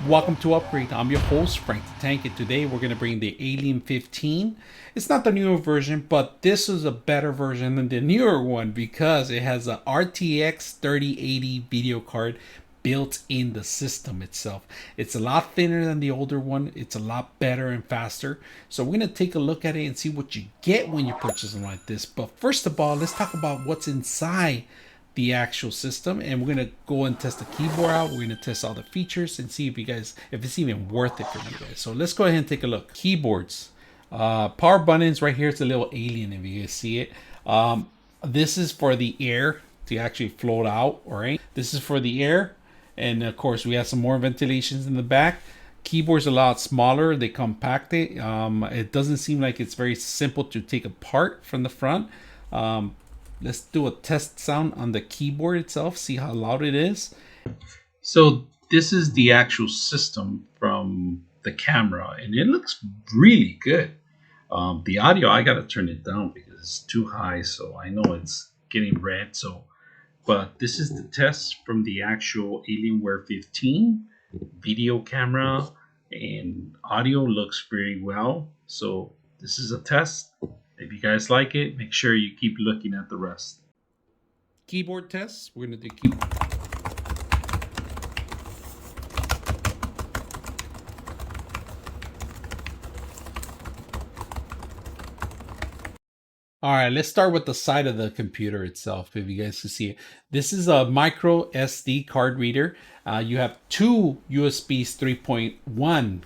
Welcome to Upgrade. I'm your host, Frank the Tank, and today we're going to bring the Alien 15. It's not the newer version, but this is a better version than the newer one because it has a RTX 3080 video card built in the system itself. It's a lot thinner than the older one. It's a lot better and faster. So we're going to take a look at it and see what you get when you purchase something like this. But first of all, let's talk about what's inside the actual system, and we're gonna go and test the keyboard out. We're gonna test all the features and see if it's even worth it for you guys. So let's go ahead and take a look. Keyboards, power buttons right here. It's a little alien if you guys see it. This is for the air to actually float out. All right, this is for the air, and of course we have some more ventilations in the back. Keyboard's a lot smaller. They compact it. It doesn't seem like it's very simple to take apart from the front. Let's do a test sound on the keyboard itself, see how loud it is. So this is the actual system from the camera, and it looks really good. The audio, I gotta turn it down because it's too high, so I know it's getting red. But this is the test from the actual Alienware 15 video camera, and audio looks very well. So this is a test. If you guys like it, make sure you keep looking at the rest. Keyboard tests. We're going to do keyboard. All right, let's start with the side of the computer itself, if you guys can see it. This is a micro SD card reader. You have two USBs 3.1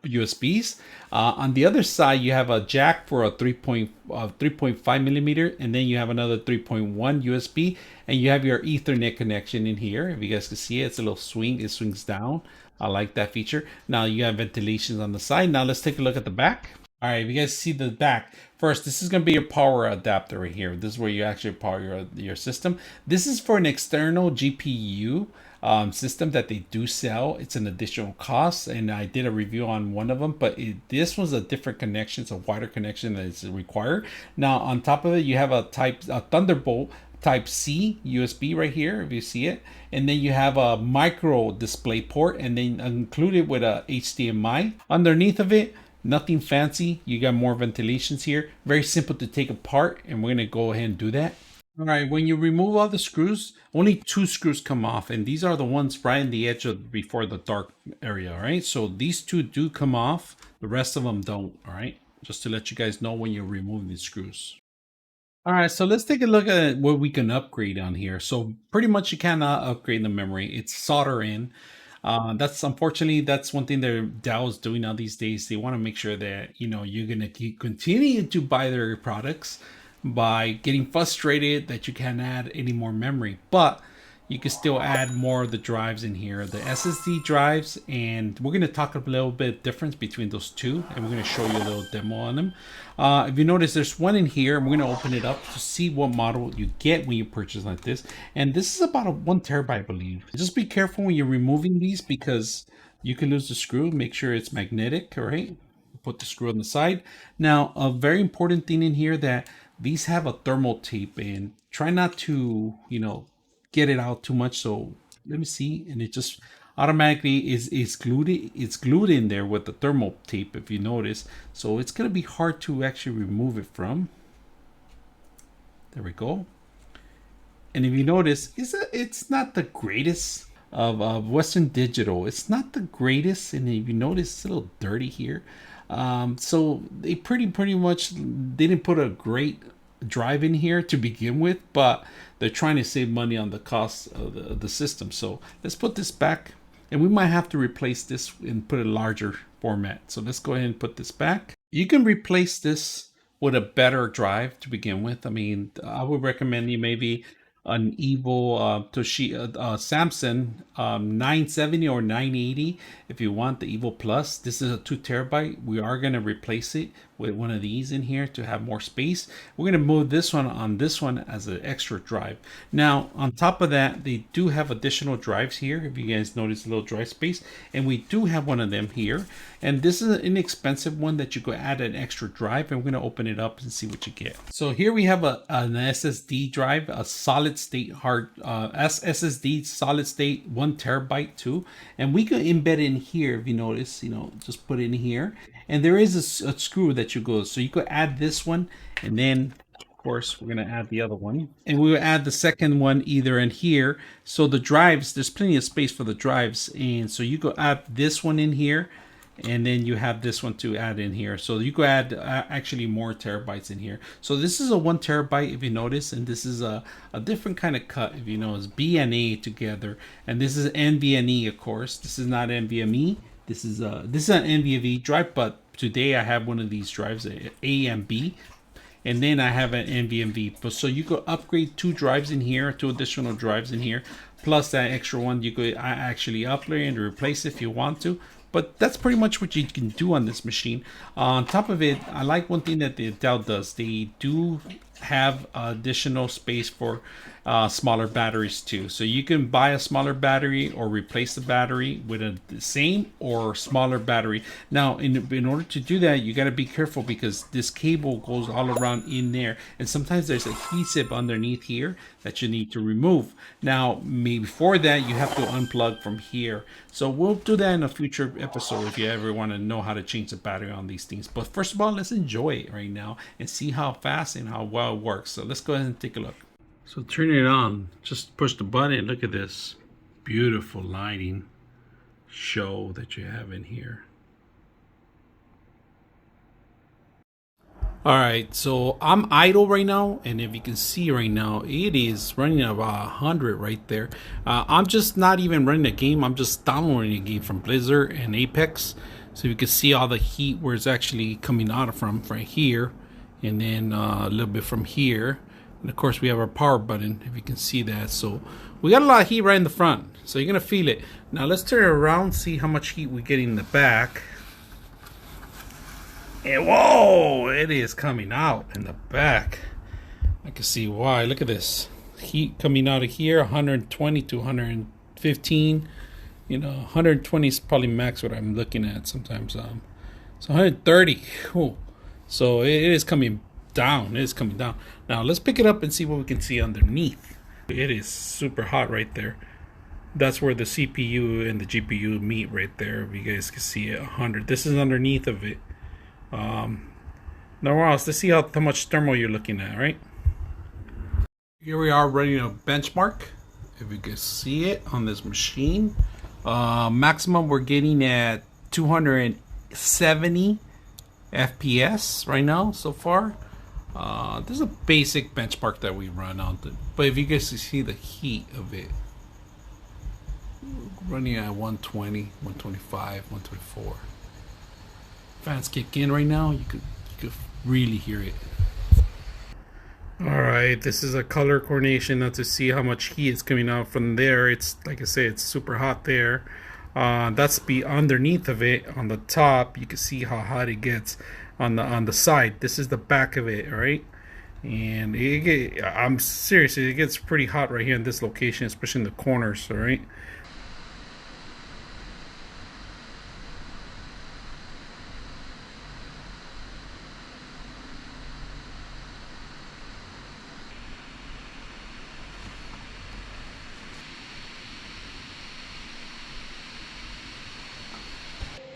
USBs. On the other side, you have a jack for a 3.5 millimeter, and then you have another 3.1 USB, and you have your Ethernet connection in here. If you guys can see it, it's a little swing. It swings down. I like that feature. Now you have ventilations on the side. Now let's take a look at the back. All right, if you guys see the back, first, this is going to be your power adapter right here. This is where you actually power your system. This is for an external GPU system that they do sell. It's an additional cost, and I did a review on one of them, but this was a different connection. It's a wider connection that is required. Now, on top of it, you have a Thunderbolt Type C USB right here, if you see it, and then you have a micro display port, and then included with a HDMI. Underneath of it, nothing fancy. You got more ventilations here. Very simple to take apart, and we're gonna go ahead and do that. All right, when you remove all the screws, only two screws come off, and these are the ones right in the edge of before the dark area. All right, so these two do come off. The rest of them don't. All right, just to let you guys know when you're removing these screws. All right, so let's take a look at what we can upgrade on here. So pretty much you cannot upgrade the memory. It's solder in. That's unfortunately that's one thing that Dell is doing now these days. They want to make sure that you're gonna continue to buy their products by getting frustrated that you can't add any more memory, but you can still add more of the drives in here, the SSD drives, and we're going to talk a little bit difference between those two, and we're going to show you a little demo on them. If you notice, there's one in here, and we're going to open it up to see what model you get when you purchase like this. And this is about a 1 terabyte, I believe. Just be careful when you're removing these because you can lose the screw. Make sure it's magnetic, all right? Put the screw on the side. Now, a very important thing in here that these have a thermal tape, and try not to, get it out too much. So let me see, and it just automatically is glued. It's glued in there with the thermal tape, if you notice. So it's gonna be hard to actually remove it from. There we go. And if you notice, it's not the greatest of Western Digital. It's not the greatest, and if you notice, it's a little dirty here. So they pretty much they didn't put a great drive in here to begin with, but they're trying to save money on the cost of the system. So let's put this back, and we might have to replace this and put a larger format. So let's go ahead and put this back. You can replace this with a better drive to begin with. I mean, I would recommend you maybe an Evo Samsung 970 or 980 if you want the Evo Plus. This is a 2 terabyte. We are going to replace it with one of these in here to have more space. We're going to move this one on this one as an extra drive. Now, on top of that, they do have additional drives here. If you guys notice a little drive space, and we do have one of them here. And this is an inexpensive one that you could add an extra drive, and we're going to open it up and see what you get. So here we have an SSD drive, a solid state hard SSD solid state 1 terabyte too, and we could embed in here. If you notice, just put it in here, and there is a screw that you go, so you could add this one, and then of course we're going to add the other one, and we will add the second one either in here. So the drives, there's plenty of space for the drives, and so you could add this one in here, and then you have this one to add in here, so you could add actually more terabytes in here. So this is a 1 terabyte, if you notice, and this is a different kind of cut. If you know, it's B and A together, and this is NVMe. Of course, this is not NVMe. This is an NVMe drive, but today I have one of these drives, A and B, and then I have an NVMe. But so you could upgrade 2 drives in here, 2 additional drives in here, plus that extra one. You could actually upgrade and replace if you want to. But that's pretty much what you can do on this machine. On top of it, I like one thing that the Dell does. They do have additional space for smaller batteries too. So you can buy a smaller battery or replace the battery with the same or smaller battery. Now, in order to do that, you got to be careful because this cable goes all around in there. And sometimes there's adhesive underneath here that you need to remove. Now, before that, you have to unplug from here. So we'll do that in a future episode if you ever want to know how to change the battery on these things. But first of all, let's enjoy it right now and see how fast and how well it works. So let's go ahead and take a look. So turn it on, just push the button. Look at this beautiful lighting show that you have in here. All right, so I'm idle right now, and if you can see right now, it is running about 100 right there. I'm just not even running a game. I'm just downloading a game from Blizzard and Apex, so you can see all the heat where it's actually coming out from right here, and then a little bit from here. And of course we have our power button, if you can see that. So we got a lot of heat right in the front, so you're gonna feel it. Now let's turn it around, see how much heat we get in the back. And whoa, it is coming out in the back. I can see why. Look at this heat coming out of here, 120 to 115. 120 is probably max what I'm looking at sometimes. So 130. Cool. So it is coming down. It is coming down. Now let's pick it up and see what we can see underneath. It is super hot right there. That's where the CPU and the GPU meet right there. If you guys can see it, 100. This is underneath of it. Nowhere else. Let's see how much thermal you're looking at, right? Here we are running a benchmark. If you can see it on this machine, maximum we're getting at 270 FPS right now so far. This is a basic benchmark that we run on, but if you guys can see the heat of it, running at 120, 125, 124. Fans kick in right now, you could really hear it. All right, this is a color coordination now to see how much heat is coming out from there. It's like I say, it's super hot there. That's underneath of it. On the top, you can see how hot it gets on the side. This is the back of it, right? And I'm serious, it gets pretty hot right here in this location, especially in the corners, all right?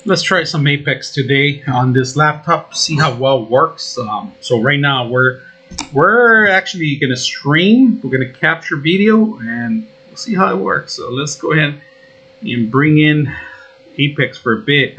Let's try some Apex today on this laptop, see how well it works. So right now we're actually gonna stream, we're gonna capture video, and we'll see how it works. So let's go ahead and bring in Apex for a bit.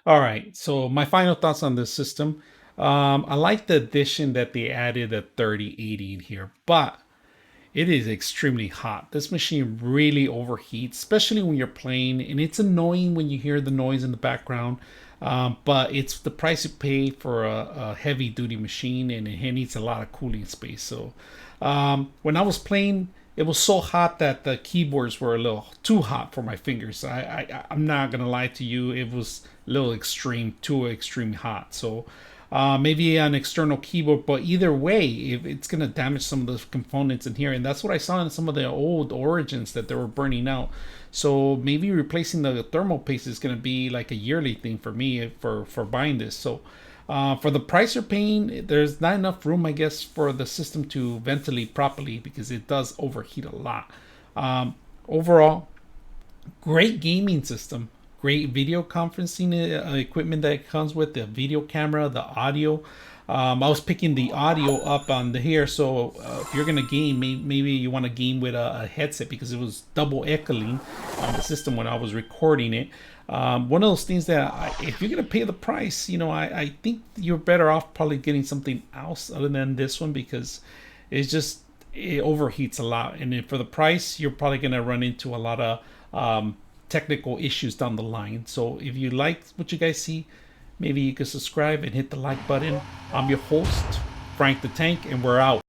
All right, so my final thoughts on this system. I like the addition that they added a 3080 in here, but it is extremely hot. This machine really overheats, especially when you're playing, and it's annoying when you hear the noise in the background. But it's the price you pay for a heavy duty machine, and it needs a lot of cooling space. So when I was playing, it was so hot that the keyboards were a little too hot for my fingers. I'm not gonna lie to you, it was a little extreme, too extreme hot. So maybe an external keyboard, but either way, if it's gonna damage some of the components in here, and that's what I saw in some of the old Origins that they were burning out. So maybe replacing the thermal paste is gonna be like a yearly thing for me for buying this. So for the price you're paying, there's not enough room, I guess, for the system to ventilate properly because it does overheat a lot. Overall, great gaming system, great video conferencing equipment that it comes with, the video camera, the audio. I was picking the audio up on the here, so if you're gonna game, maybe you want to game with a headset because it was double echoing on the system when I was recording it. One of those things that if you're gonna pay the price, I think you're better off probably getting something else other than this one because it overheats a lot, and then for the price, you're probably gonna run into a lot of technical issues down the line. So if you like what you guys see, maybe you can subscribe and hit the like button. I'm your host, Frank the Tank, and we're out.